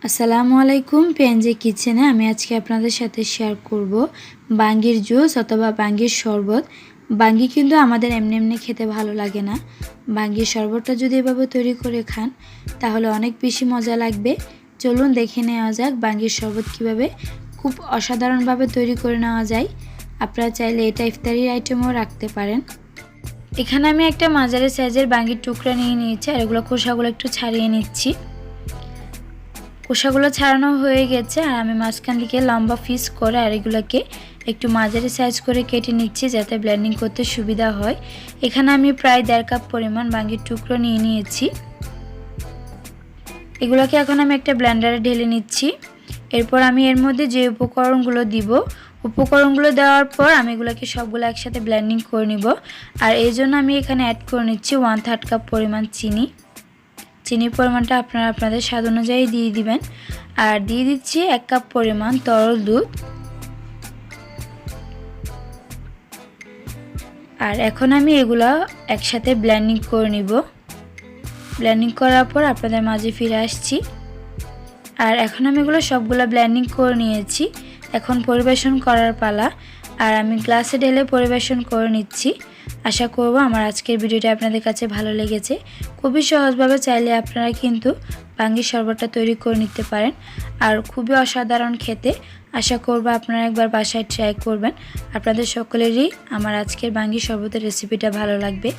আসসালামু আলাইকুম পেনজে কিচেনে আমি আজকে আপনাদের সাথে শেয়ার করব বাঙ্গির জুস অথবা বাঙ্গির শরবত। বাঙ্গি কিন্তু আমাদের এমনি এমনি খেতে ভালো লাগে না। বাঙ্গির শরবতটা যদি এভাবে তৈরি করে খান তাহলে অনেক বেশি মজা লাগবে। চলুন দেখে নেওয়া যাক বাঙ্গির শরবত কিভাবে খুব অসাধারণভাবে তৈরি করে নেওয়া যায়। আপনারা চাইলে এটা ইফতারির আইটেমও রাখতে পারেন। এখানে আমি একটা মাঝারি সাইজের বাঙ্গির টুকরা নিয়ে নিয়েছি আর এগুলো খোসাগুলো একটু ছাড়িয়ে নিচ্ছি। খোসাগুলো ছাড়ানো হয়ে গেছে আর আমি মাঝখান দিকে লম্বা পিস করে আর এগুলোকে একটু মাঝারি সাইজ করে কেটে নিচ্ছি যাতে ব্লেন্ডিং করতে সুবিধা হয়। এখানে আমি প্রায় 1.5 কাপ পরিমাণ বাঙ্গির টুকরো নিয়ে নিয়েছি। এগুলোকে এখন আমি একটা ব্লেন্ডারে ঢেলে নিচ্ছি। এরপর আমি এর মধ্যে যে উপকরণগুলো দিব, উপকরণগুলো দেওয়ার পর আমি এগুলোকে সবগুলো একসাথে ব্লেন্ডিং করে নিব। আর এই জন্য আমি এখানে অ্যাড করে নিচ্ছি 1/3 কাপ পরিমাণ চিনি। চিনির পরিমাণটা আপনারা আপনাদের স্বাদ অনুযায়ী দিয়ে দিবেন। আর দিয়ে দিচ্ছি 1 কাপ পরিমাণ তরল দুধ। আর এখন আমি এগুলো একসাথে ব্লেন্ডিং করে নিব। ব্লেন্ডিং করার পর আপনাদের মাঝে ফিরে আসছি। আর এখন আমি এগুলো সবগুলো ব্লেন্ডিং করে নিয়েছি। এখন পরিবেশন করার পালা। আর আমি গ্লাসে ঢেলে পরিবেশন করে নিচ্ছি। আশা করব আমার আজকের ভিডিওটা আপনাদের কাছে ভালো লেগেছে। খুবই সহজভাবে চাইলে আপনারা কিন্তু বাঙ্গির শরবতটা তৈরি করে নিতে পারেন আর খুবই অসাধারণ খেতে। আশা করব আপনারা একবার বাসায় ট্রাই করবেন। আপনাদের সকলেরই আমার আজকের বাঙ্গির শরবতের রেসিপিটা ভালো লাগবে।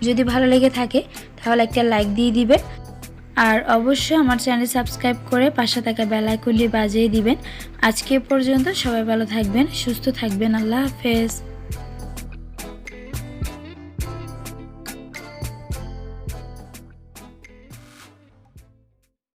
যদি ভালো লেগে থাকে তাহলে একটা লাইক দিয়ে দিবেন আর অবশ্যই আমার চ্যানেল সাবস্ক্রাইব করে পাশে থাকা বেল আইকনটি বাজিয়ে দিবেন। আজকে পর্যন্ত সবাই ভালো থাকবেন, সুস্থ থাকবেন। আল্লাহ হাফেজ।